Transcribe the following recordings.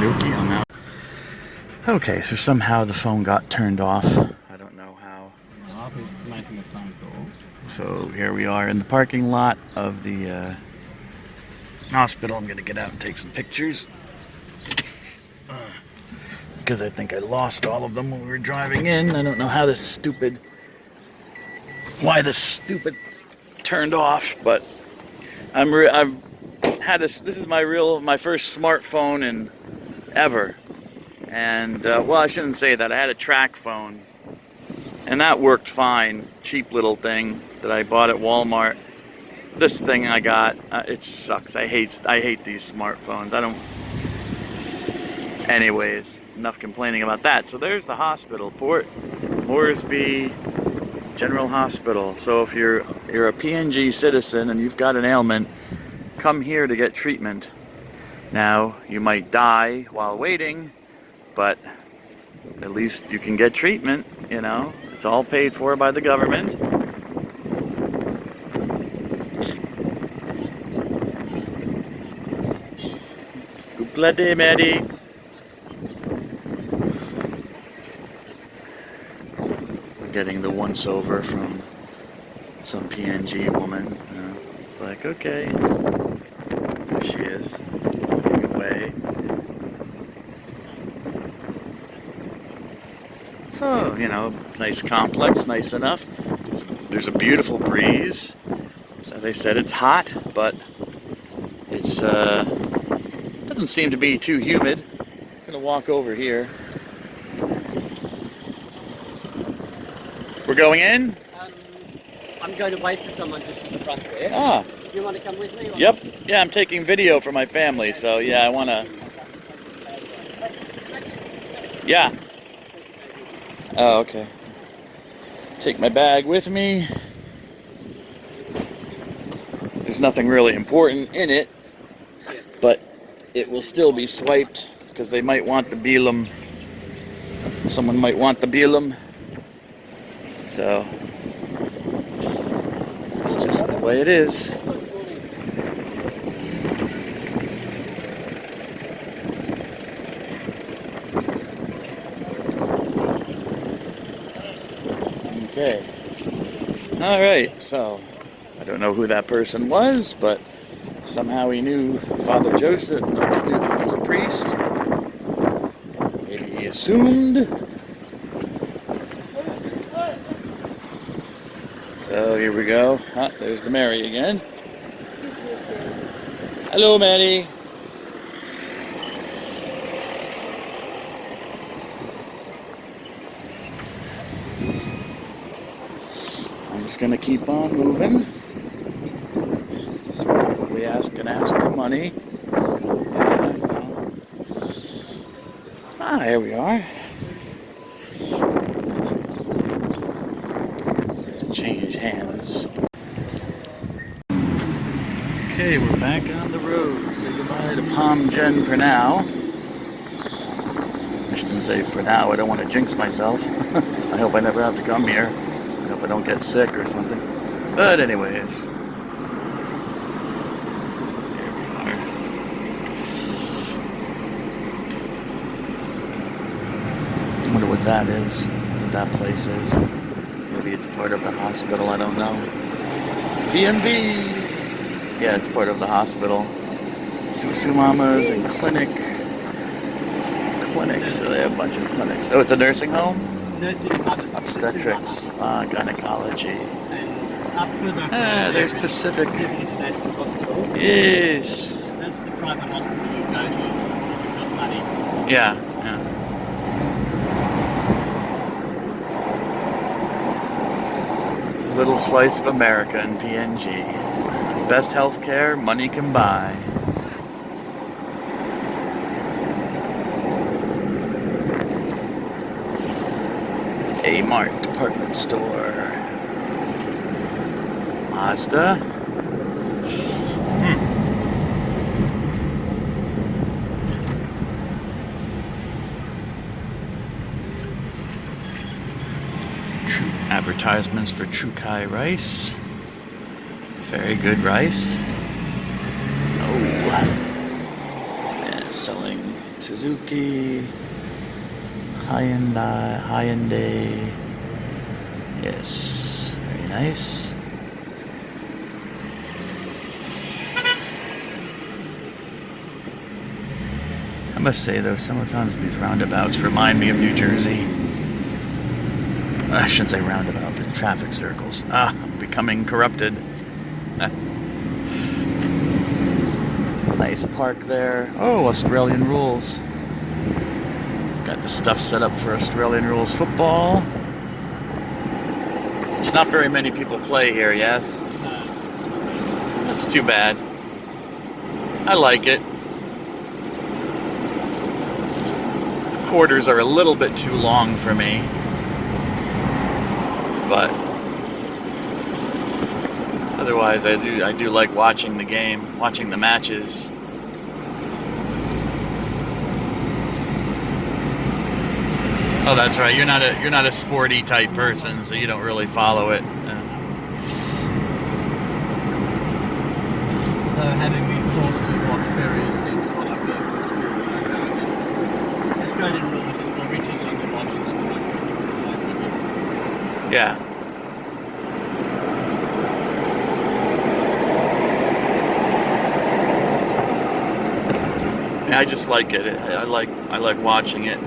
Dookie, I'm out. Okay, so somehow the phone got turned off. I don't know how. I'll be making a phone call. So here we are in the parking lot of the hospital. I'm gonna get out and take some pictures. Because I think I lost all of them when we were driving in. I don't know how why this stupid turned off, but I've had this is my first smartphone in ever. And well, I shouldn't say that. I had a track phone and that worked fine. Cheap little thing that I bought at Walmart. This thing I got, it sucks. I hate these smartphones. Anyways, enough complaining about that. So there's the hospital, Port Moresby General Hospital. So if you're a PNG citizen and you've got an ailment, come here to get treatment. Now, you might die while waiting, but at least you can get treatment, you know. It's all paid for by the government. Good Matty. Getting the once over from some PNG woman. It's like, okay, there she is, walking away. So, you know, nice complex, nice enough. There's a beautiful breeze. As I said, it's hot, but it's doesn't seem to be too humid. I'm gonna walk over here. We're going in? I'm going to wait for someone just in the front there. Ah. Do you want to come with me? Yep. Yeah, I'm taking video for my family, so yeah, I want to... Yeah. Oh, okay. Take my bag with me. There's nothing really important in it, but it will still be swiped because they might want the Belum. Someone might want the Belum. So, it's just the way it is. Okay. Alright, so, I don't know who that person was, but somehow he knew Father Joseph, knew that he was a priest. Maybe he assumed. So here we go. Ah, there's the Mary again. Hello, Matty. I'm just gonna keep on moving. He's probably gonna ask for money. Ah, here we are. Change hands. Okay, we're back on the road. Say goodbye to Palm Gen for now. I shouldn't say for now. I don't want to jinx myself. I hope I never have to come here. I hope I don't get sick or something. But anyways. Here we are. I wonder what that is. What that place is. Maybe it's part of the hospital, I don't know. PMV! Yeah, it's part of the hospital. Susu Mamas and clinics. So they have a bunch of clinics. Oh, it's a nursing home? Nursing Obstetrics, gynecology. And up further, there's Pacific. International Hospital. Yes. That's the private hospital you go to if you've got money. Yeah. Little slice of America in PNG. Best healthcare money can buy. A-Mart department store. Mazda. True advertisements for Trukai rice. Very good rice. Oh. Yeah, selling Suzuki, Hyundai. Yes, very nice. I must say though, sometimes these roundabouts remind me of New Jersey. I shouldn't say roundabout, but traffic circles. I'm becoming corrupted. Nice park there. Oh, Australian rules. Got the stuff set up for Australian rules football. There's not very many people play here, yes? That's too bad. I like it. The quarters are a little bit too long for me. But otherwise I do like watching the game, watching the matches. Oh, that's right. You're not a sporty type person, so you don't really follow it. So having been forced to watch various things while I work in schools, Australian rules is more interesting to watch than rugby. Yeah. Yeah, I just like it. I like watching it.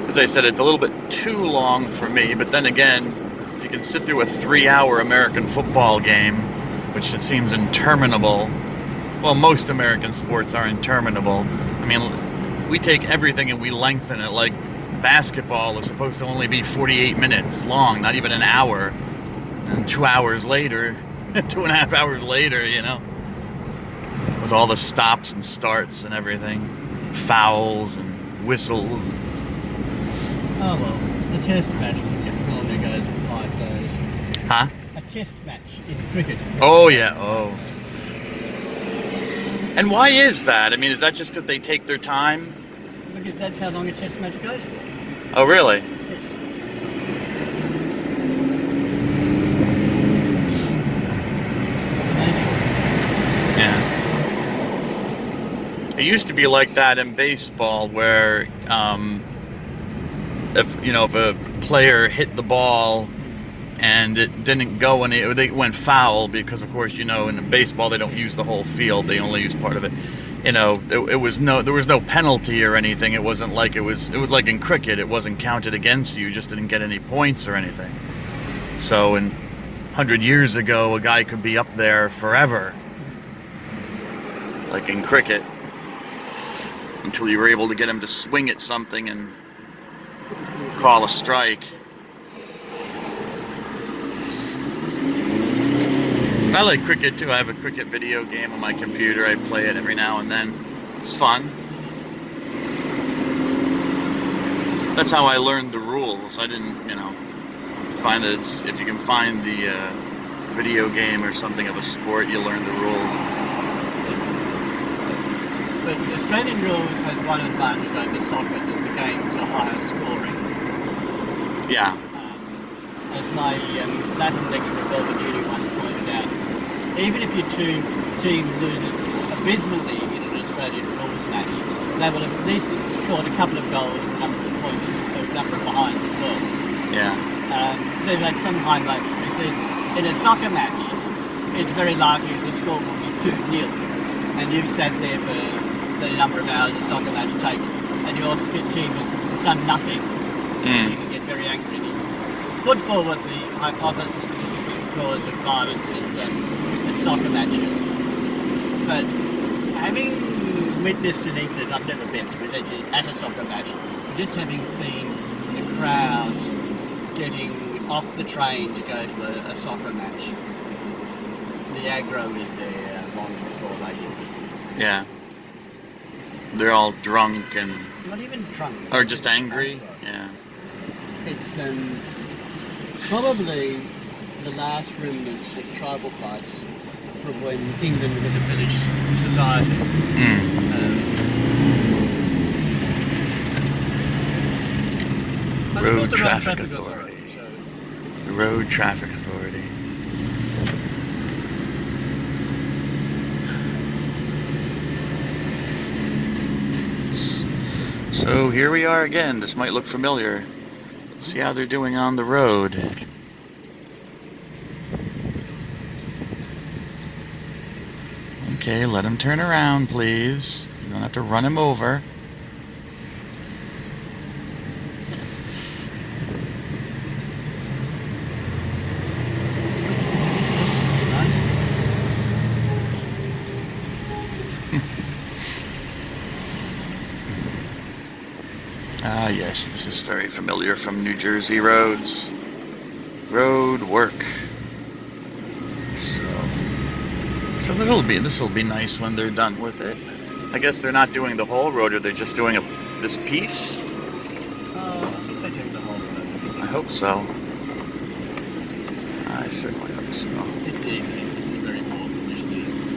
As I said, it's a little bit too long for me, but then again, if you can sit through a 3-hour American football game, which it seems interminable, well, most American sports are interminable. I mean, we take everything and we lengthen it. Like basketball is supposed to only be 48 minutes long, not even an hour. And 2 hours later, 2.5 hours later, you know, with all the stops and starts and everything, fouls and whistles. Oh well, a test match normally goes for 5 days. Huh? A test match in cricket. Oh, yeah. Oh. And why is that? I mean, is that just because they take their time? Because that's how long a test match goes for. Oh, really? Yes. Yeah. It used to be like that in baseball where, if a player hit the ball and it didn't go and they went foul, because of course, in baseball they don't use the whole field, they only use part of it. There was no penalty or anything. It wasn't like it was like in cricket, it wasn't counted against you, just didn't get any points or anything. So 100 years ago, a guy could be up there forever, like in cricket, until you were able to get him to swing at something and call a strike. I like cricket too. I have a cricket video game on my computer. I play it every now and then. It's fun. That's how I learned the rules. I didn't, find that if you can find the video game or something of a sport, you learn the rules. But Australian rules has one advantage over soccer, that the games are higher scoring. Yeah. As my Latin lecturer Robert Uni once pointed out, even if your team loses abysmally in an Australian rules match, they will have at least scored a couple of goals and a number of points, a number of behinds as well. Yeah. So like some highlights, he says, in a soccer match, it's very likely the score will be 2-0, and you've sat there for the number of hours a soccer match takes, and your team has done nothing. You can get very angry. Put forward the hypothesis that this was the cause of violence in soccer matches. But having witnessed an evening, I've never been to, was actually at a soccer match, just having seen the crowds getting off the train to go to a soccer match, the aggro is there long before they get. Yeah. They're all drunk and... Not even drunk. Or just angry? Yeah. It's probably the last remnants of tribal fights from when England was a village society. Road Traffic Authority. The Road Traffic Authority. So here we are again. This might look familiar. Let's see how they're doing on the road. Okay, let him turn around, please. You don't have to run him over. Ah, yes, this is very familiar from New Jersey roads. Road work. So this will be nice when they're done with it. I guess they're not doing the whole road, or they're just doing this piece. I think they're doing the whole road. I hope so. I certainly hope so. If the English isn't very poor condition, it's the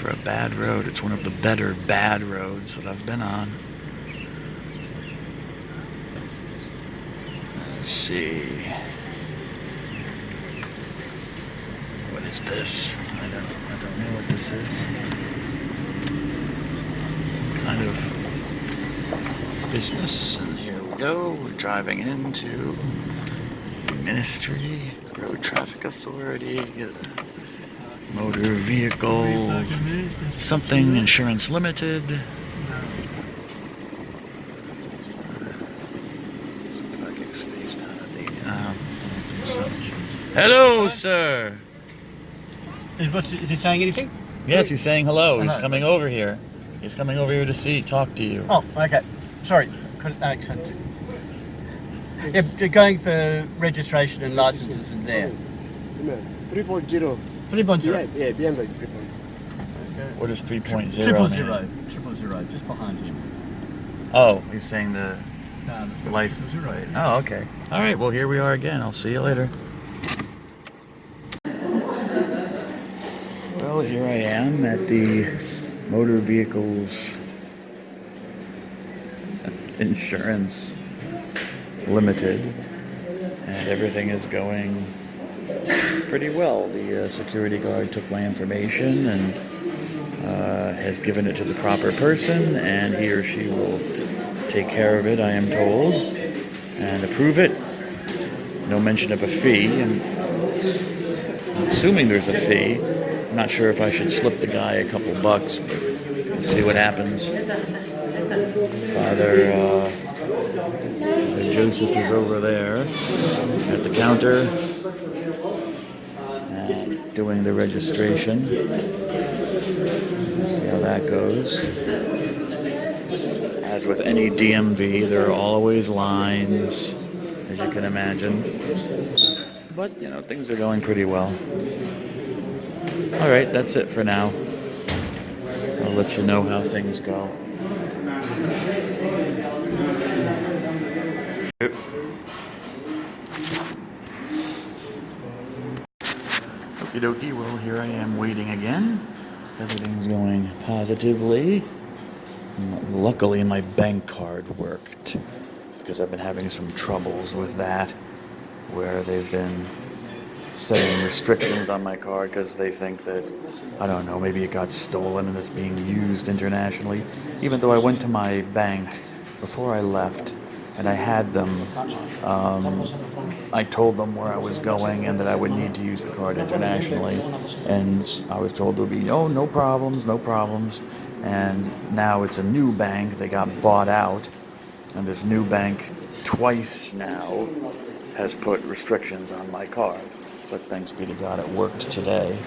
For a bad road, it's one of the better bad roads that I've been on. Let's see. What is this? I don't know what this is. Some kind of business, and here we go. We're driving into Ministry, Road Traffic Authority, Motor Vehicle, something Insurance Limited. Parking space down at the. Hello, sir. Is he saying anything? Yes, he's saying hello. He's Hello. coming over here. He's coming over here to talk to you. Oh, okay. Sorry. Yeah, you're going for registration and licenses in there. 3.0. 3.0. Yeah, BMW 3.0. What is 3.0? Triple mean? zero, just behind him. Oh, he's saying the license plate. Oh, okay. All right, well, here we are again. I'll see you later. Well, here I am at the Motor Vehicles Insurance Limited, and everything is going pretty well. The security guard took my information and has given it to the proper person, and he or she will take care of it, I am told, and approve it. No mention of a fee, and I'm assuming there's a fee. I'm not sure if I should slip the guy a couple bucks, but we'll see what happens. Father Joseph is over there at the counter and doing the registration. See how that goes. As with any DMV, there are always lines, as you can imagine. But, you know, things are going pretty well. All right, that's it for now. I'll let you know how things go. Okie dokie, well, here I am waiting again. Everything's going positively. Luckily, my bank card worked, because I've been having some troubles with that, where they've been setting restrictions on my card because they think that, I don't know, maybe it got stolen and it's being used internationally. Even though I went to my bank before I left and I had them, I told them where I was going and that I would need to use the card internationally, and I was told there would be no problems. And now it's a new bank. They got bought out, and this new bank twice now has put restrictions on my card. But thanks be to God, it worked today,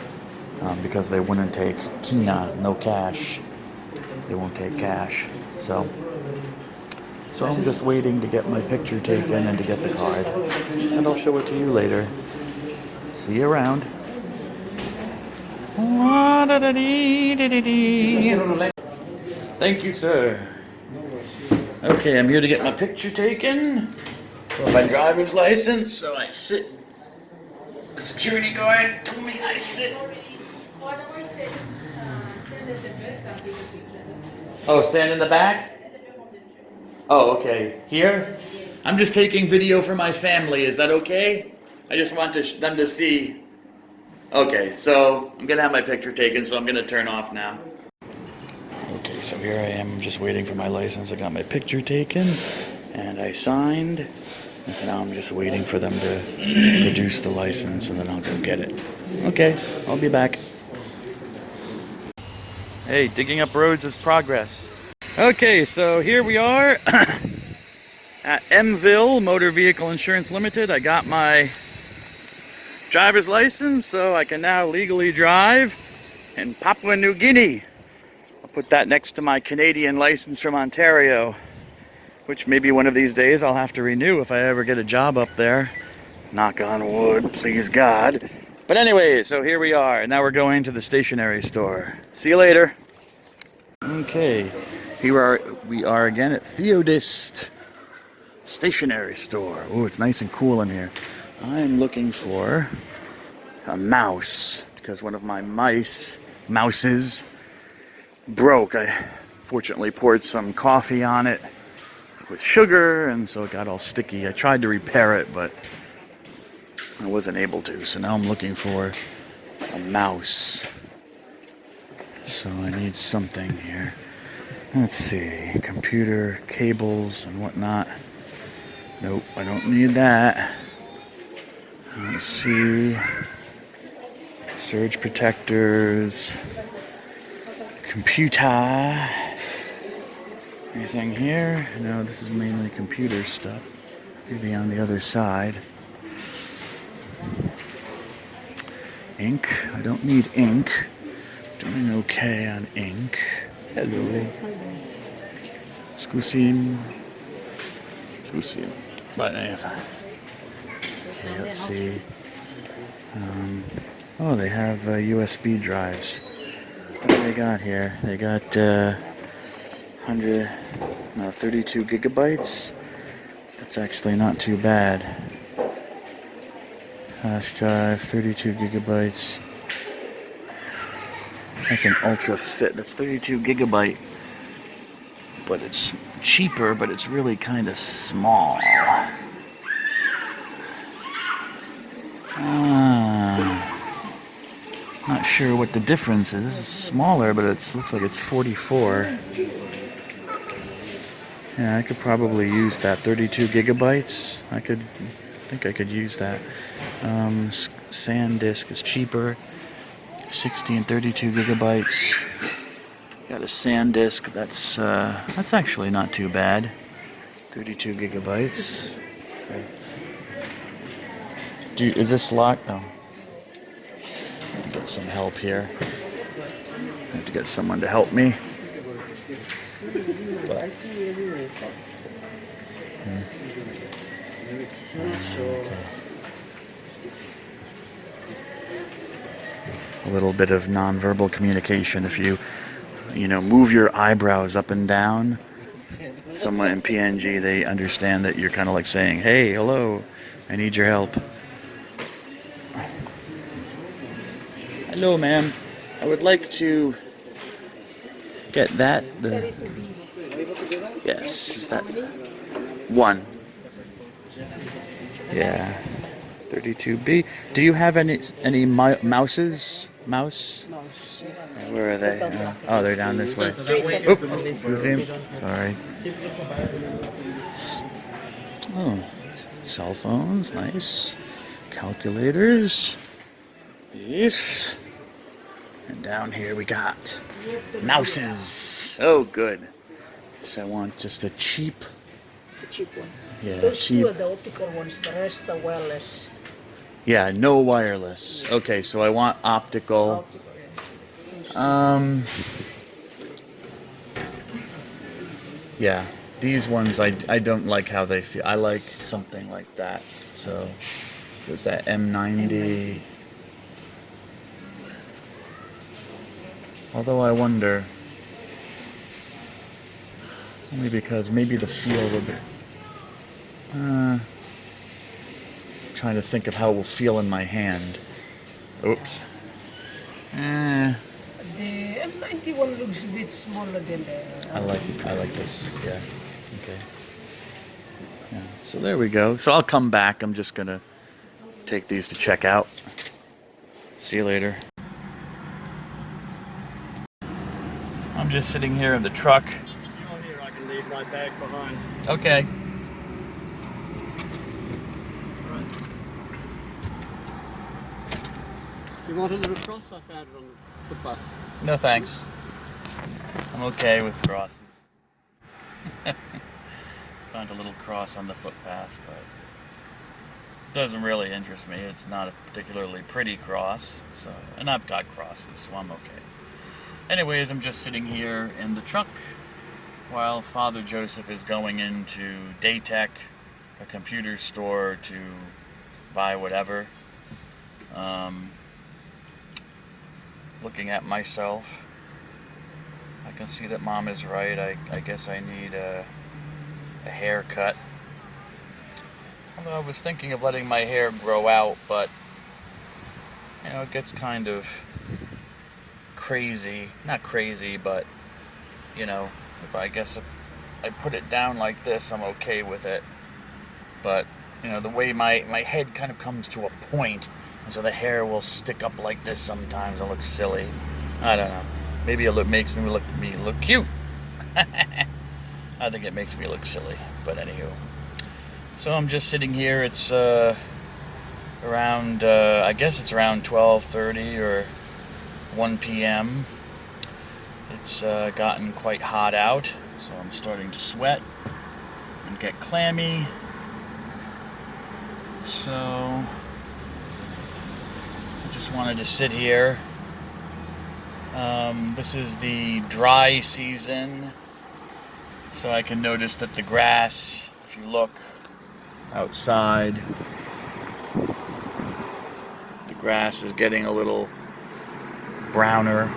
because they wouldn't take Kina, no cash. They won't take cash. So I'm just waiting to get my picture taken and to get the card. And I'll show it to you later. See you around. Thank you, sir. Okay, I'm here to get my picture taken for my driver's license. So I sit. The security guard told me I sit Oh, stand in the back? Oh, okay. Here? I'm just taking video for my family. Is that okay? I just want them to see. Okay, so I'm gonna have my picture taken, so I'm gonna turn off now. Okay, so here I am just waiting for my license. I got my picture taken and I signed. And so now I'm just waiting for them to produce the license and then I'll go get it. Okay, I'll be back. Hey, digging up roads is progress. Okay, so here we are at Mville Motor Vehicle Insurance Limited. I got my driver's license, so I can now legally drive in Papua New Guinea. I'll put that next to my Canadian license from Ontario, which maybe one of these days I'll have to renew if I ever get a job up there. Knock on wood, please God. But anyway, so here we are, and now we're going to the stationery store. See you later. Okay, here we are again at Theodist Stationery Store. Oh, it's nice and cool in here. I'm looking for a mouse because one of my mouses broke. I fortunately poured some coffee on it with sugar and so it got all sticky. I tried to repair it, but I wasn't able to. So now I'm looking for a mouse. So I need something here. Let's see, computer cables and whatnot. Nope, I don't need that. Let's see, surge protectors, computer. Anything here? No, this is mainly computer stuff. Maybe on the other side. Ink. I don't need ink. Doing okay on ink. Hello. Scusim. But anyway. Okay, let's see. Oh, they have USB drives. What do they got here? They got 32 gigabytes. That's actually not too bad. Flash drive, 32 gigabytes. That's an ultra fit. That's 32 gigabyte. But it's cheaper, but it's really kind of small. Not sure what the difference is. This is smaller, but it looks like it's 44. Yeah, I could probably use that. 32 gigabytes. I think I could use that. SanDisk is cheaper. 60 and 32 gigabytes. Got a SanDisk. That's actually not too bad. 32 gigabytes. Okay. Is this locked? Oh. Get some help here. I have to get someone to help me. But, okay. A little bit of nonverbal communication. If you move your eyebrows up and down, someone in PNG, they understand that you're kind of like saying, "Hey, hello, I need your help." Hello, ma'am. I would like to get that. Yes, is that one? Yeah, 32B. Do you have any mouses? Mouse? Where are they? Oh, they're down this way. Oop, lose him. Sorry. Oh, cell phones, nice. Calculators. Yes. And down here we got mouses. Oh, good. So I want just a cheap. The cheap one. Yeah, Those cheap. two are the optical ones. The rest are wireless. Yeah, no wireless. Okay, so I want optical. Yeah, these ones I don't like how they feel. I like something like that. So, was that M90? Although I wonder, only because maybe the feel would be. Trying to think of how it will feel in my hand. Oops. The M91 looks a bit smaller than the. I like this. Yeah. Okay. Yeah. So there we go. So I'll come back. I'm just gonna take these to check out. See you later. I'm just sitting here in the truck. You're here, I can leave my bag behind. Okay. You want a little cross? I found it on the footpath. No thanks. I'm okay with crosses. Found a little cross on the footpath, but it doesn't really interest me. It's not a particularly pretty cross, so, and I've got crosses, so I'm okay. Anyways, I'm just sitting here in the truck while Father Joseph is going into Daytech, a computer store, to buy whatever. Looking at myself, I can see that Mom is right. I guess I need a haircut. Although I was thinking of letting my hair grow out, but you know, it gets kind of crazy. Not crazy, but you know, if I put it down like this, I'm okay with it. But you know, the way my head kind of comes to a point, and so the hair will stick up like this sometimes and look silly. I don't know. Maybe it makes me look cute. I think it makes me look silly. But anywho. So I'm just sitting here. It's around, I guess it's around 12:30 or 1 p.m. It's gotten quite hot out, so I'm starting to sweat and get clammy. So I just wanted to sit here. This is the dry season, so I can notice that the grass, if you look outside, the grass is getting a little browner.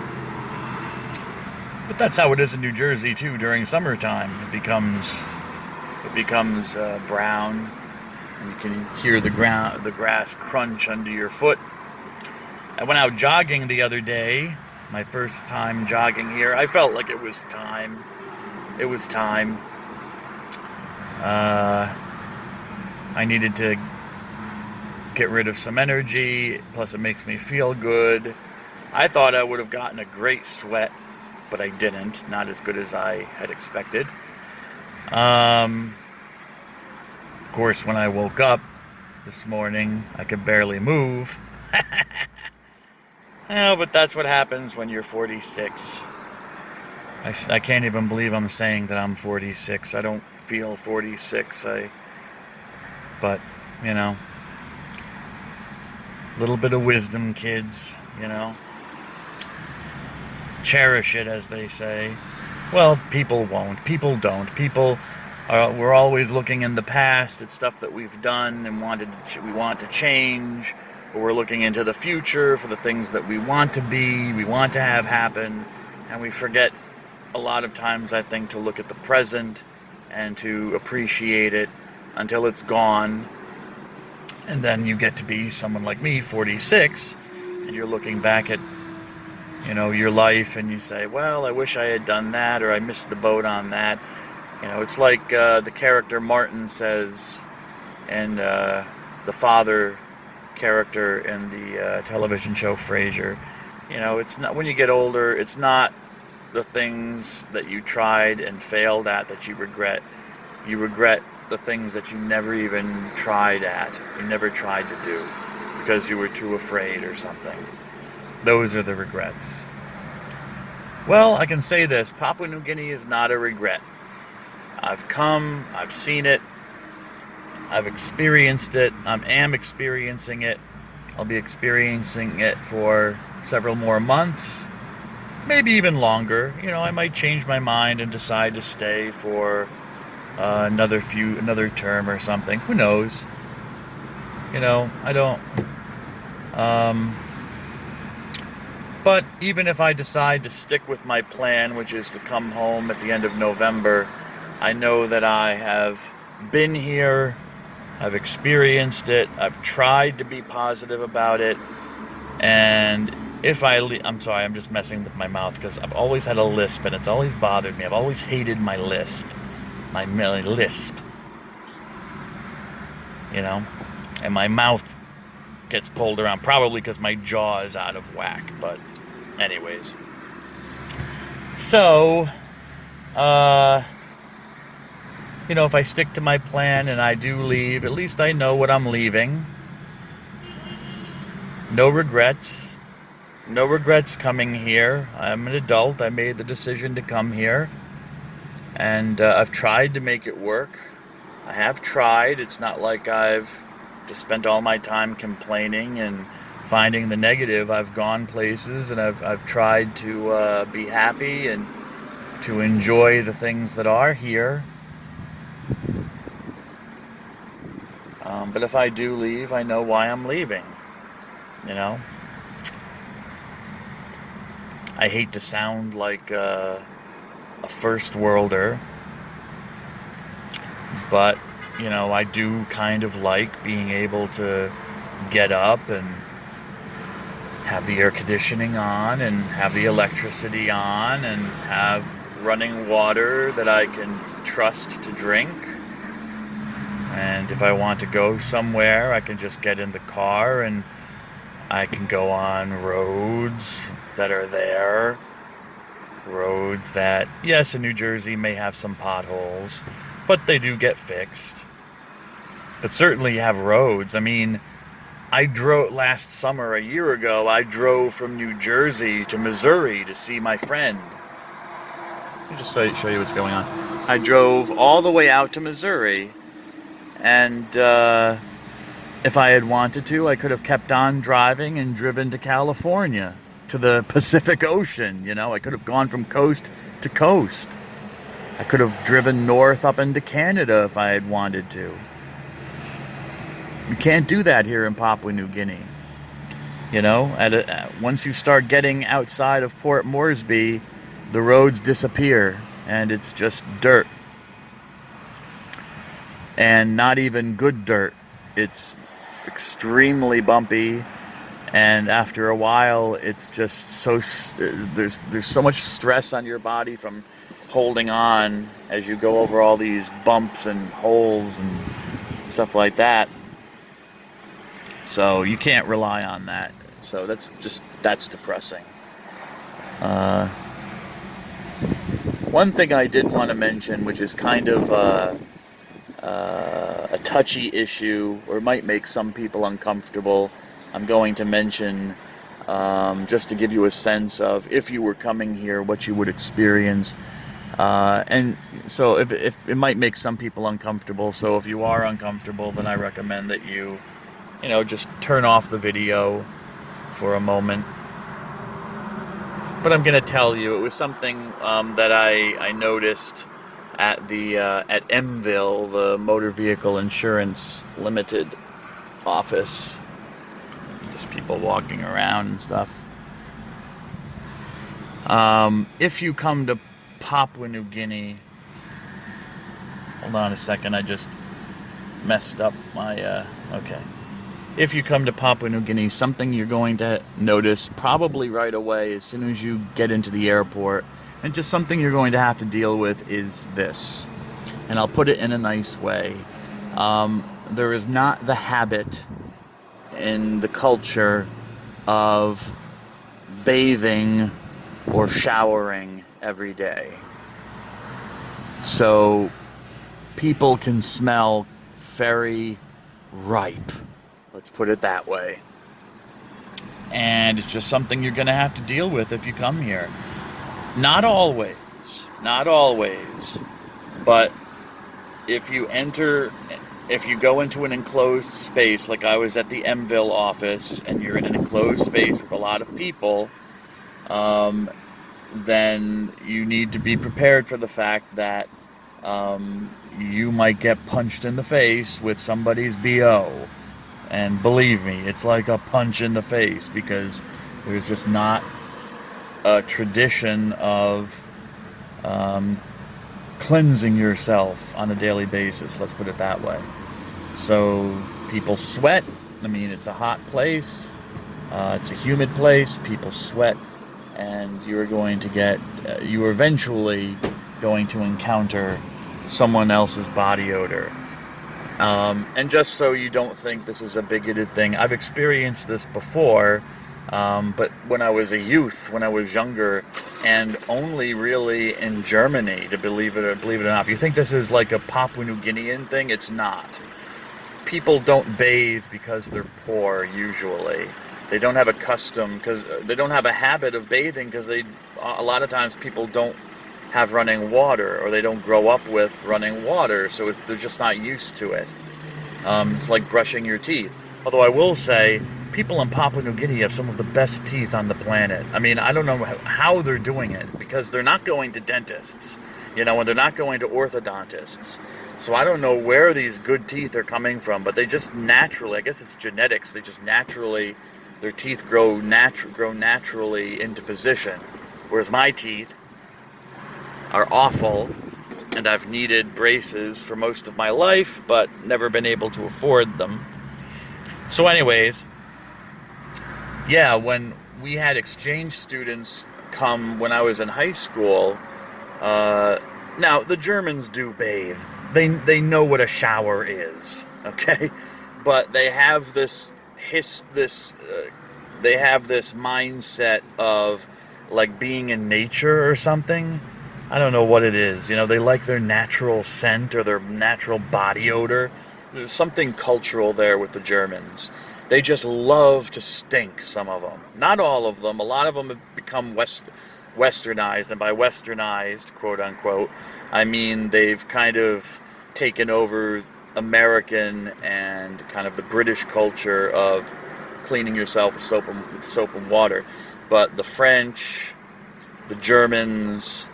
But that's how it is in New Jersey too. During summertime, it becomes brown, and you can hear the grass crunch under your foot. I went out jogging the other day, my first time jogging here. I felt like it was time. It was time. I needed to get rid of some energy, plus it makes me feel good. I thought I would have gotten a great sweat, but I didn't. Not as good as I had expected. Of course, when I woke up this morning, I could barely move. Oh, but that's what happens when you're 46. I can't even believe I'm saying that I'm 46. I don't feel 46. But, you know, a little bit of wisdom, kids, you know. Cherish it, as they say. Well, people won't. People don't. We're always looking in the past at stuff that we've done and we want to change. Or we're looking into the future for the things that we want to be, we want to have happen, and we forget a lot of times, I think, to look at the present and to appreciate it until it's gone. And then you get to be someone like me, 46, and you're looking back at, you know, your life, and you say, well, I wish I had done that, or I missed the boat on that. You know, it's like the character Martin says, and the father character in the television show Frasier. You know, it's not, when you get older, it's not the things that you tried and failed at that you regret. You regret the things that you never even tried at. You never tried to do because you were too afraid or something. Those are the regrets. Well, I can say this: Papua New Guinea is not a regret. I've come, I've seen it, I've experienced it, I am experiencing it. I'll be experiencing it for several more months, maybe even longer. You know, I might change my mind and decide to stay for another term or something. Who knows? You know, I don't. But even if I decide to stick with my plan, which is to come home at the end of November, I know that I have been here, I've experienced it, I've tried to be positive about it, and I'm sorry, I'm just messing with my mouth because I've always had a lisp and it's always bothered me. I've always hated my lisp. My lisp. You know? And my mouth gets pulled around, probably because my jaw is out of whack. But, anyways. So, if I stick to my plan and I do leave, at least I know what I'm leaving. No regrets. No regrets coming here. I'm an adult. I made the decision to come here. And I've tried to make it work. I have tried. It's not like I've just spent all my time complaining and finding the negative. I've gone places and I've tried to be happy and to enjoy the things that are here. But if I do leave, I know why I'm leaving. I hate to sound like a first worlder, but I do kind of like being able to get up and have the air conditioning on and have the electricity on and have running water that I can trust to drink. And if I want to go somewhere, I can just get in the car and I can go on roads that are there. Roads that, yes, in New Jersey may have some potholes, but they do get fixed. But certainly you have roads. I mean, I drove last summer, a year ago, I drove from New Jersey to Missouri to see my friend. Let me just show you what's going on. I drove all the way out to Missouri, and if I had wanted to, I could have kept on driving and driven to California, to the Pacific Ocean. I could have gone from coast to coast. I could have driven north up into Canada if I had wanted to. You can't do that here in Papua New Guinea. Once you start getting outside of Port Moresby, the roads disappear and it's just dirt. And not even good dirt. It's extremely bumpy, and after a while it's just so there's so much stress on your body from holding on as you go over all these bumps and holes and stuff like that. So you can't rely on that. So that's depressing. One thing I did want to mention, which is kind of a touchy issue, or might make some people uncomfortable, I'm going to mention just to give you a sense of, if you were coming here, what you would experience. And so if it might make some people uncomfortable, so if you are uncomfortable, then I recommend that you just turn off the video for a moment. But I'm going to tell you, it was something that I noticed at MVille, the Motor Vehicle Insurance Limited office. Just people walking around and stuff. If you come to Papua New Guinea, hold on a second, I just messed up my, okay. If you come to Papua New Guinea, something you're going to notice probably right away as soon as you get into the airport, and just something you're going to have to deal with, is this. And I'll put it in a nice way. There is not the habit in the culture of bathing or showering every day. So people can smell very ripe. Let's put it that way. And it's just something you're going to have to deal with if you come here. Not always, but if you go into an enclosed space, like I was at the MVille office, and you're in an enclosed space with a lot of people, then you need to be prepared for the fact that you might get punched in the face with somebody's BO. And believe me, it's like a punch in the face, because there's just not a tradition of cleansing yourself on a daily basis, let's put it that way. So people sweat. I mean, it's a hot place. It's a humid place, people sweat, and you are eventually going to encounter someone else's body odor. And just so you don't think this is a bigoted thing, I've experienced this before, but when I was a youth, when I was younger, and only really in Germany, to believe it or not. If you think this is like a Papua New Guinean thing, it's not. People don't bathe because they're poor, usually. They don't have a custom, because they don't have a habit of bathing, because a lot of times people don't have running water, or they don't grow up with running water, so they're just not used to it. It's like brushing your teeth. Although I will say, people in Papua New Guinea have some of the best teeth on the planet. I mean, I don't know how they're doing it, because they're not going to dentists, and they're not going to orthodontists. So I don't know where these good teeth are coming from, but they just naturally, I guess it's genetics, they just naturally, their teeth grow naturally into position. Whereas my teeth are awful, and I've needed braces for most of my life, but never been able to afford them. So anyways, yeah, when we had exchange students come when I was in high school, now the Germans do bathe. They know what a shower is, okay? But they have this mindset of like being in nature or something. I don't know what it is. They like their natural scent or their natural body odor. There's something cultural there with the Germans. They just love to stink, some of them. Not all of them. A lot of them have become westernized, and by westernized, quote unquote, I mean they've kind of taken over American and kind of the British culture of cleaning yourself with soap and water. But the French, the Germans,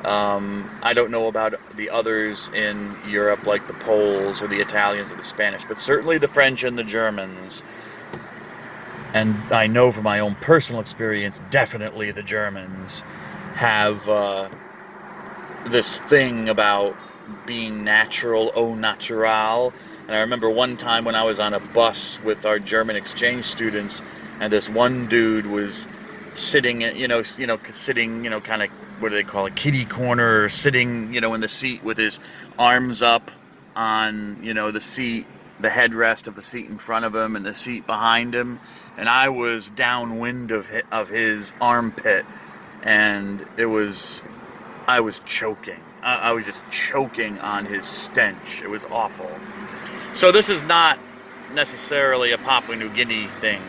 I don't know about the others in Europe, like the Poles or the Italians or the Spanish, but certainly the French and the Germans. And I know from my own personal experience, definitely the Germans have this thing about being natural, au naturel. And I remember one time when I was on a bus with our German exchange students, and this one dude was sitting, sitting, kind of, what do they call it, kitty corner, or sitting, in the seat with his arms up on, the seat, the headrest of the seat in front of him and the seat behind him. And I was downwind of his armpit, and I was choking. I was just choking on his stench. It was awful. So this is not necessarily a Papua New Guinea thing,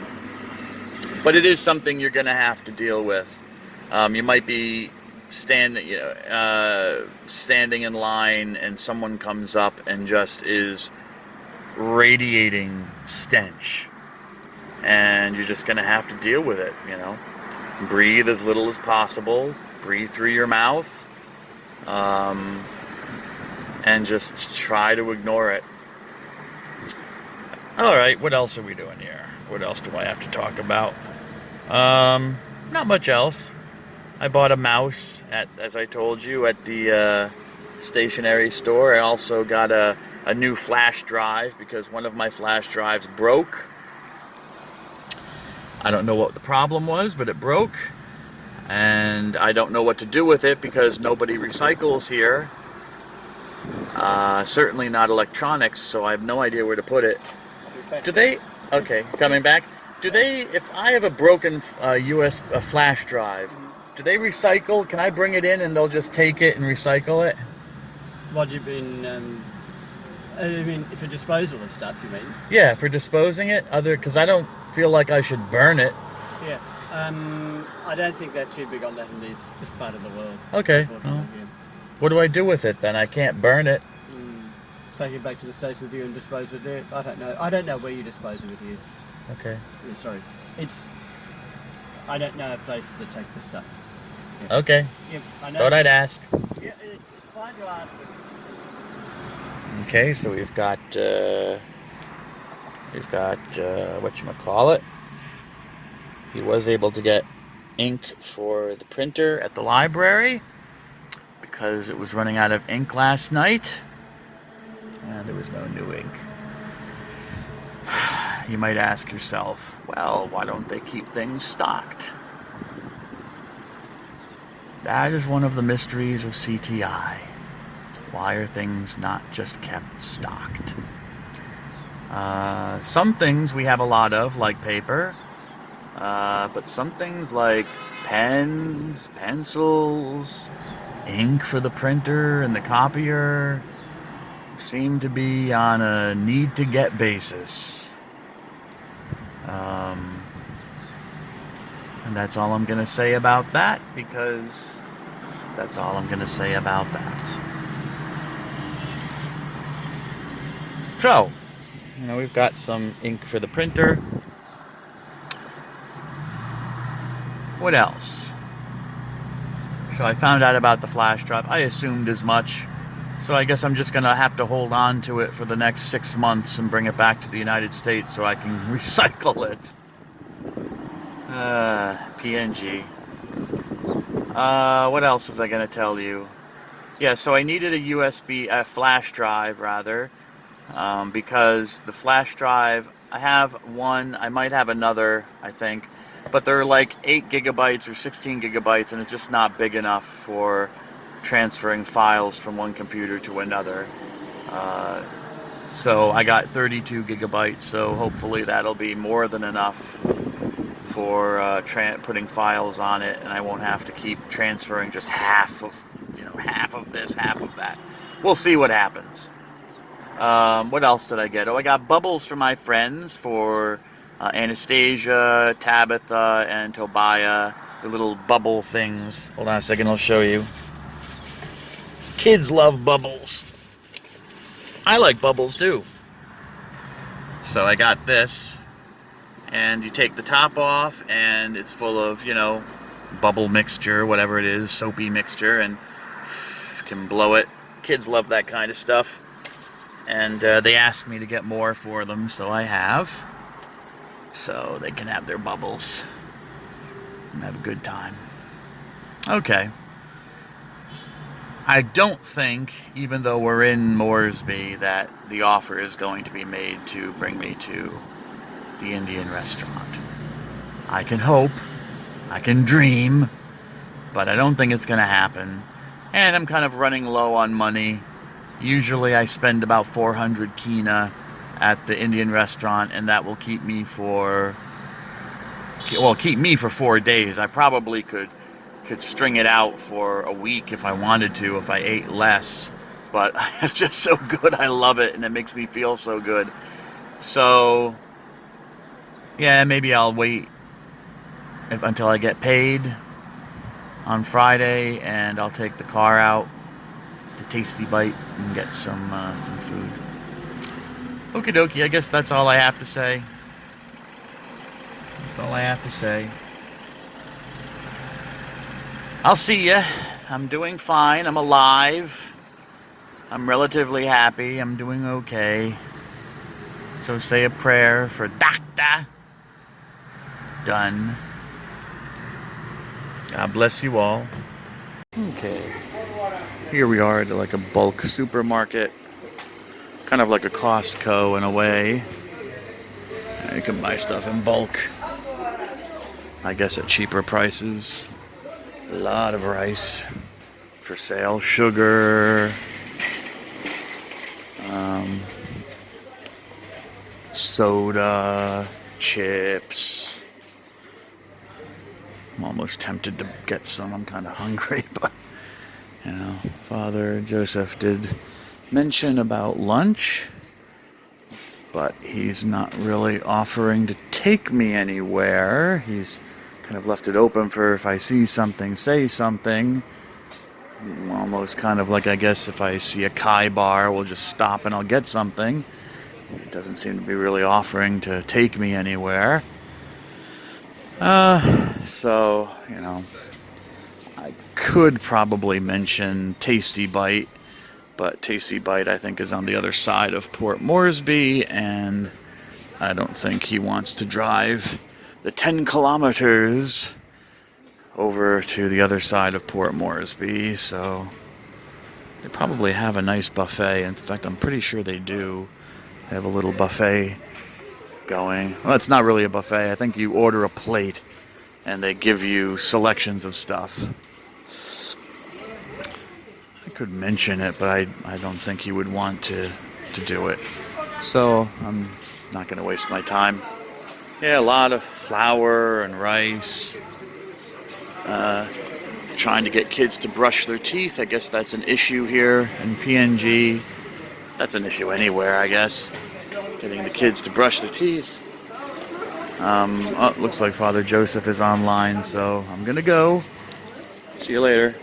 but it is something you're going to have to deal with. You might be standing in line, and someone comes up and just is radiating stench, and you're just going to have to deal with it. Breathe as little as possible. Breathe through your mouth, and just try to ignore it. All right, what else are we doing here? What else do I have to talk about? Not much else. I bought a mouse as I told you, at the stationery store. I also got a new flash drive because one of my flash drives broke. I don't know what the problem was, but it broke. And I don't know what to do with it because nobody recycles here. Certainly not electronics, so I have no idea where to put it. Do they? Okay, coming back. Do they? If I have a broken a flash drive, do they recycle? Can I bring it in and they'll just take it and recycle it? What do you mean? I mean, for disposal of stuff, you mean? Yeah, for disposing it. Because I don't feel like I should burn it. Yeah. I don't think they're too big on that in this part of the world. Okay. Well, what do I do with it then? I can't burn it. Take it back to the station with you and dispose of it. I don't know. I don't know where you dispose of it here. Okay. Yeah, sorry. I don't know places that take the stuff. Yeah. Okay. Yeah, I know. Thought I'd ask. Yeah, it's fine to ask. Okay, so we've got whatchamacallit. He was able to get ink for the printer at the library because it was running out of ink last night. And there was no new ink. you might ask yourself, well, why don't they keep things stocked? That is one of the mysteries of CTI. Why are things not just kept stocked? Some things we have a lot of, like paper, but some things like pens, pencils, ink for the printer and the copier seem to be on a need-to-get basis. And that's all I'm going to say about that, because that's all I'm going to say about that. So, we've got some ink for the printer. What else? So I found out about the flash drive. I assumed as much. So I guess I'm just going to have to hold on to it for the next 6 months and bring it back to the United States so I can recycle it. PNG. What else was I going to tell you? Yeah, so I needed a flash drive rather, because the flash drive, I have one, I might have another, I think, but they're like 8 gigabytes or 16 gigabytes, and it's just not big enough for transferring files from one computer to another. So I got 32 gigabytes, so hopefully that'll be more than enough for putting files on it, and I won't have to keep transferring just half of this, half of that. We'll see what happens. What else did I get? Oh, I got bubbles for my friends, for Anastasia, Tabitha, and Tobiah. The little bubble things. Hold on a second, I'll show you. Kids love bubbles. I like bubbles too. So I got this, and you take the top off, and it's full of, bubble mixture, whatever it is, soapy mixture, and you can blow it. Kids love that kind of stuff. And they asked me to get more for them, so I have. So they can have their bubbles and have a good time. Okay. I don't think, even though we're in Moresby, that the offer is going to be made to bring me to the Indian restaurant. I can hope, I can dream, but I don't think it's going to happen. And I'm kind of running low on money. Usually I spend about 400 kina at the Indian restaurant, and that will keep me for 4 days. I probably could string it out for a week if I wanted to, if I ate less. But it's just so good. I love it, and it makes me feel so good. So, yeah, maybe I'll wait until I get paid on Friday, and I'll take the car out to Tasty Bite and get some food. Okie dokie, I guess that's all I have to say. That's all I have to say. I'll see ya. I'm doing fine. I'm alive. I'm relatively happy. I'm doing okay. So say a prayer for Dr. Dunn. God bless you all. Okay. Here we are at like a bulk supermarket. Kind of like a Costco in a way. You can buy stuff in bulk. I guess at cheaper prices. A lot of rice for sale. Sugar. Soda. Chips. I'm almost tempted to get some. I'm kind of hungry, but Father Joseph did mention about lunch, but he's not really offering to take me anywhere. He's kind of left it open for if I see something, say something. Almost kind of like, I guess, if I see a Kai bar, we'll just stop and I'll get something. It doesn't seem to be really offering to take me anywhere. So, I could probably mention Tasty Bite, but Tasty Bite, I think, is on the other side of Port Moresby, and I don't think he wants to drive the 10 kilometers over to the other side of Port Moresby, so they probably have a nice buffet. In fact, I'm pretty sure they do. They have a little buffet going. Well, it's not really a buffet. I think you order a plate and they give you selections of stuff. I could mention it, but I don't think he would want to do it. So I'm not going to waste my time. Yeah, a lot of flour and rice. Trying to get kids to brush their teeth. I guess that's an issue here in PNG. That's an issue anywhere, I guess. Getting the kids to brush their teeth. Oh, looks like Father Joseph is online, so I'm gonna go. See you later.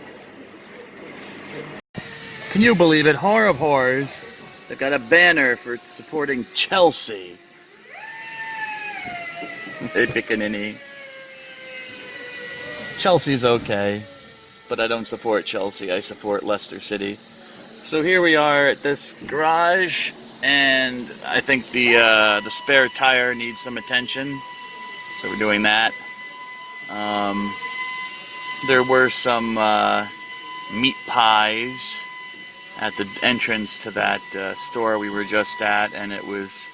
Can you believe it? Horror of Horrors. They've got a banner for supporting Chelsea. Hey, Pickaninny. Chelsea's okay, but I don't support Chelsea. I support Leicester City. So here we are at this garage, and I think the spare tire needs some attention. So we're doing that. There were some meat pies at the entrance to that store we were just at, and it was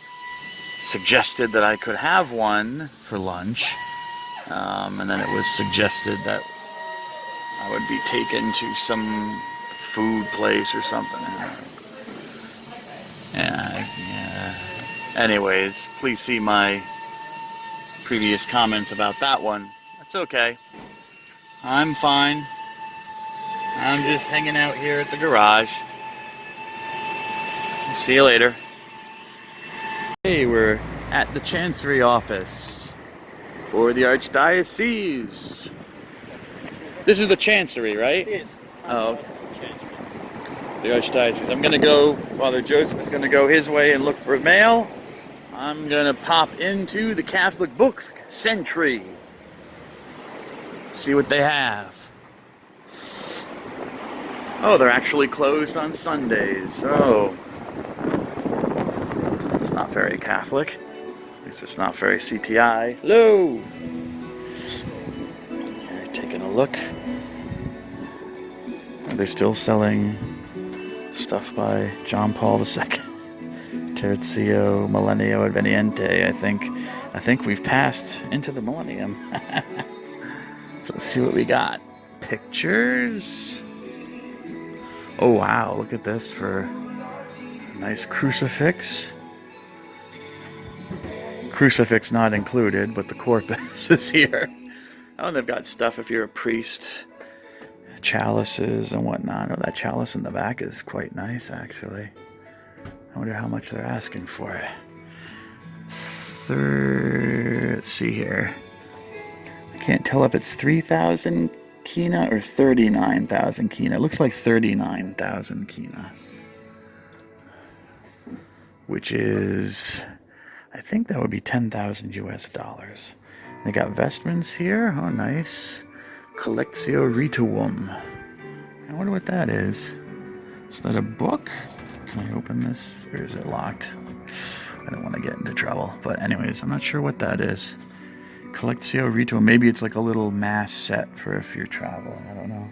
suggested that I could have one for lunch. And then it was suggested that I would be taken to some food place or something. Yeah. Anyways, please see my previous comments about that one. That's okay. I'm fine. I'm just hanging out here at the garage. See you later. Hey, we're at the Chancery office for the Archdiocese. This is the Chancery, right? It is. Oh, okay. The Archdiocese. I'm gonna go, Father Joseph is gonna go his way and look for mail. I'm gonna pop into the Catholic Book Century. See what they have. Oh, they're actually closed on Sundays. Oh. It's not very Catholic. At least it's not very CTI. Hello! Here, taking a look. They're still selling stuff by John Paul II. Tertio Millennio Adveniente, I think we've passed into the millennium. So let's see what we got. Pictures. Oh wow, look at this for a nice crucifix. Crucifix not included, but the corpus is here. Oh, and they've got stuff if you're a priest. Chalices and whatnot. Oh, that chalice in the back is quite nice, actually. I wonder how much they're asking for it. Let's see here. I can't tell if it's 3,000 kina or 39,000 kina. It looks like 39,000 kina. Which is, I think that would be 10,000 US dollars. They got vestments here. Oh, nice. Collectio Rituum. I wonder what that is. Is that a book? Can I open this? Or is it locked? I don't want to get into trouble. But anyways, I'm not sure what that is. Collectio Rituum. Maybe it's like a little mass set for if you're traveling. I don't know.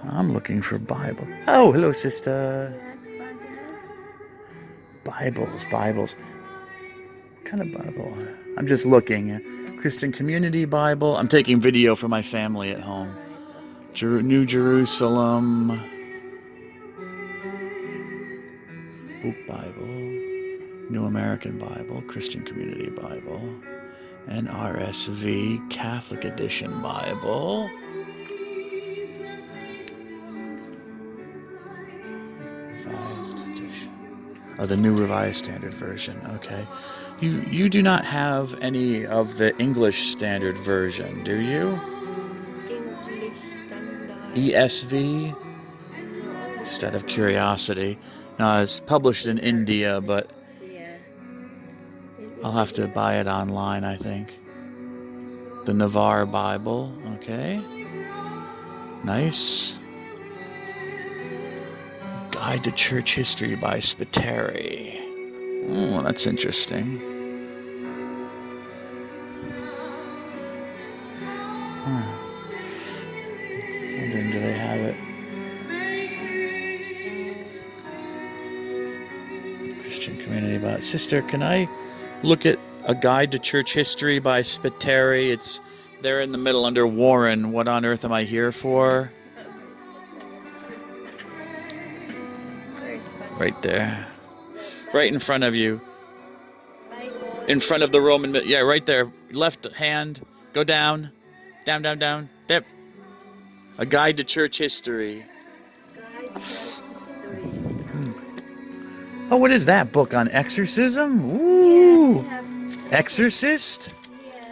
I'm looking for Bible. Oh, hello, sister. Bibles. What kind of Bible? I'm just looking. Christian Community Bible. I'm taking video for my family at home. New Jerusalem. Book Bible. New American Bible. Christian Community Bible. NRSV. Catholic Edition Bible. Revised Edition. Oh, the New Revised Standard Version. Okay. You do not have any of the English Standard Version, do you? English Standard. ESV? Just out of curiosity. No, it's published in India, but Yeah. I'll have to buy it online, I think. The Navarre Bible. Okay. Nice. Guide to Church History by Spiteri. Oh, that's interesting. Wondering, do they have it? Christian Community Bible. Sister, can I look at A Guide to Church History by Spiteri? It's there in the middle under Warren. What on earth am I here for? Right there. Right in front of you. In front of the Roman... Yeah, right there. Left hand. Go down. Down, down, down. There. A Guide to Church History. Oh, what is that book on exorcism? Ooh. Exorcist? Yes,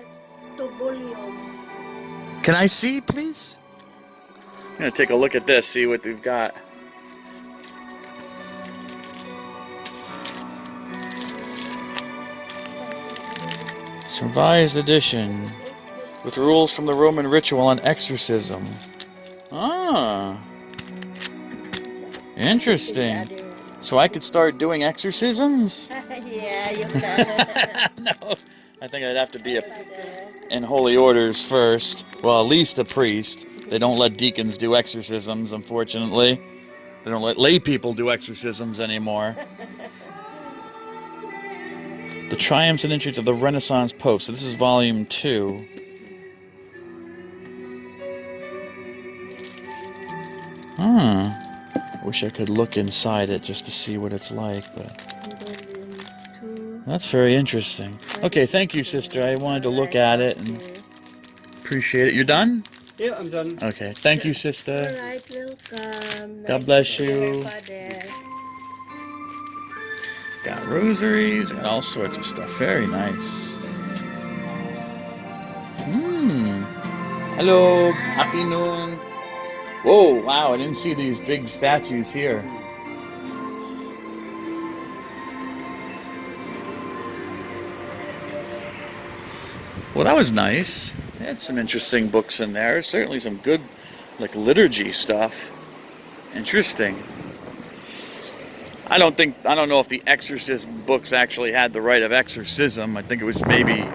2 volumes. Can I see, please? I'm going to take a look at this, see what we've got. Revised edition with rules from the Roman ritual on exorcism. Ah. Interesting. So I could start doing exorcisms? Yeah, you can. No. I think I'd have to be in holy orders first. Well, at least a priest. They don't let deacons do exorcisms, unfortunately. They don't let lay people do exorcisms anymore. The Triumphs and Entries of the Renaissance Pope. So this is volume 2. Wish I could look inside it just to see what it's like, but that's very interesting. Okay, thank you, sister. I wanted to look at it and appreciate it. You're done? Yeah, I'm done. Okay, thank you, sister. Alright, welcome. God bless Nice to meet you. Father. Got rosaries, got all sorts of stuff. Very nice. Hello, happy noon. Whoa, wow, I didn't see these big statues here. Well, that was nice. They had some interesting books in there. Certainly some good, like, liturgy stuff. Interesting. I don't know if the exorcism books actually had the rite of exorcism. I think it was maybe,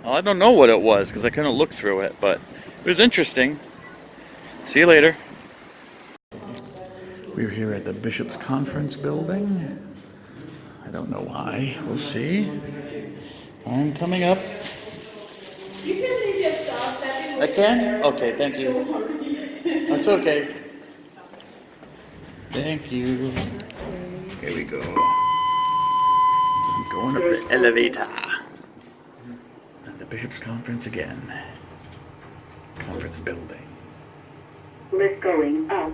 well, I don't know what it was because I couldn't look through it, but it was interesting. See you later. We're here at the Bishop's Conference building. I don't know why. We'll see. I'm coming up. You can leave your stuff. I can? Okay, thank you. That's okay. Thank you. Here we go. I'm going up the elevator. At the Bishop's Conference again. Conference building. Lift going up.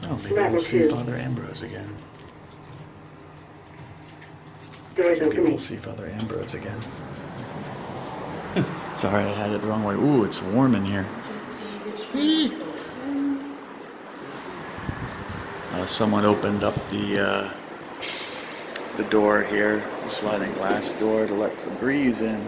Oh, maybe we'll see Father Ambrose again. Doors Maybe we'll opening. see Father Ambrose again. Sorry, I had it the wrong way. Ooh, it's warm in here. Someone opened up the door here, the sliding glass door, to let some breeze in.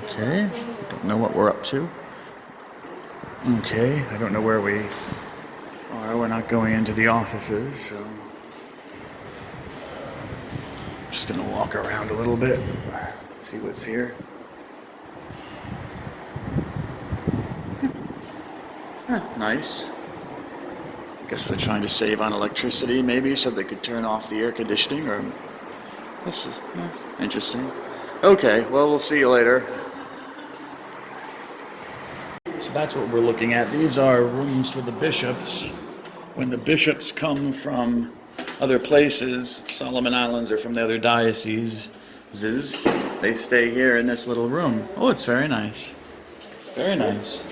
Okay, don't know what we're up to. Okay, I don't know where we are. We're not going into the offices, so I'm just gonna walk around a little bit, see what's here. Nice. Guess they're trying to save on electricity, maybe, so they could turn off the air conditioning, or... This is interesting. Okay, well, we'll see you later. So that's what we're looking at. These are rooms for the bishops. When the bishops come from other places, Solomon Islands or from the other dioceses, they stay here in this little room. Oh, it's very nice. Very nice.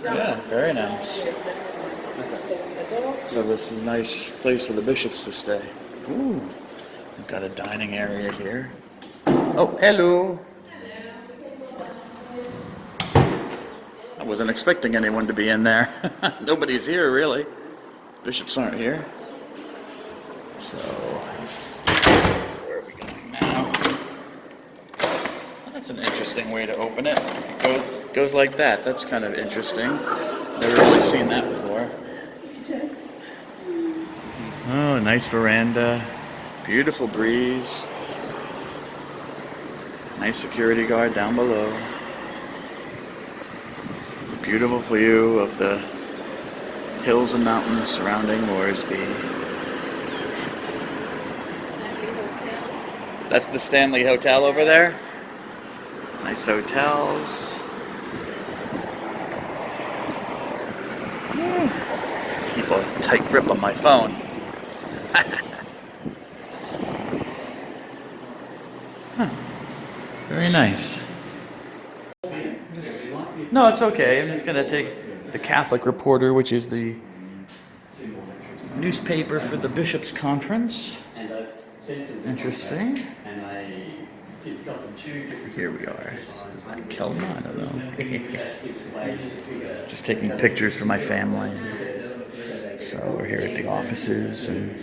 Yeah, very nice. So this is a nice place for the bishops to stay. Ooh, we've got a dining area here. Oh, hello. I wasn't expecting anyone to be in there. Nobody's here, really. Bishops aren't here. So, where are we going now? Oh, that's That's an interesting way to open it. It goes like that. That's kind of interesting. Never really seen that before. Oh, nice veranda. Beautiful breeze. Nice security guard down below. Beautiful view of the hills and mountains surrounding Moresby. That's the Stanley Hotel over there. Nice hotels. Keep a tight grip on my phone. Huh. Very nice. No, it's okay. I'm just going to take the Catholic Reporter, which is the newspaper for the Bishops' Conference. Interesting. Here we are. Is that Kelma? I don't know. Just taking pictures for my family. So we're here at the offices, and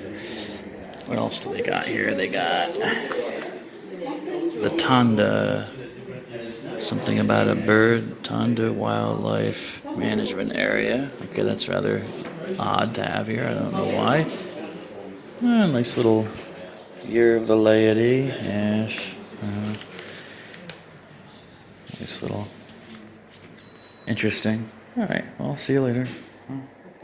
what else do they got here? They got the Tonda, something about a bird, Tonda Wildlife Management Area. Okay, that's rather odd to have here. I don't know why. Nice little Year of the Laity. Yes. Nice little. Interesting. All right. Well, I'll see you later.